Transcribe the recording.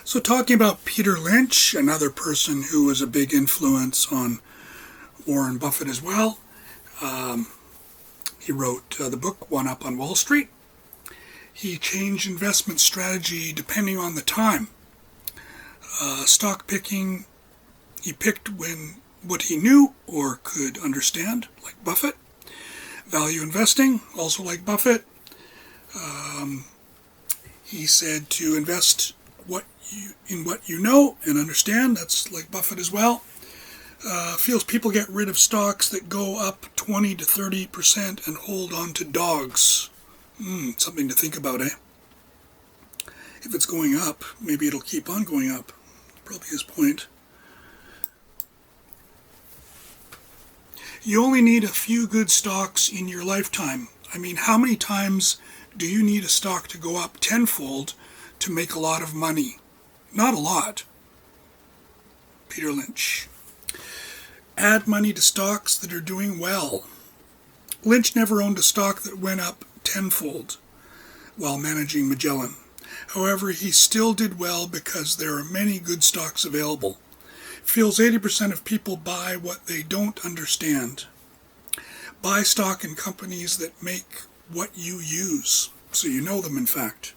So talking about Peter Lynch, another person who was a big influence on Warren Buffett as well. He wrote the book One Up on Wall Street. He changed investment strategy depending on the time. Stock picking, he picked what he knew or could understand, like Buffett. Value investing, also like Buffett. He said to invest in what you know and understand. That's like Buffett as well. Feels people get rid of stocks that go up 20 to 30% and hold on to dogs. Something to think about, eh? If it's going up, maybe it'll keep on going up. Probably his point. You only need a few good stocks in your lifetime. I mean, how many times do you need a stock to go up tenfold to make a lot of money? Not a lot. Peter Lynch. Add money to stocks that are doing well. Lynch never owned a stock that went up tenfold while managing Magellan. However, he still did well because there are many good stocks available. Feels 80% of people buy what they don't understand. Buy stock in companies that make what you use, so you know them in fact.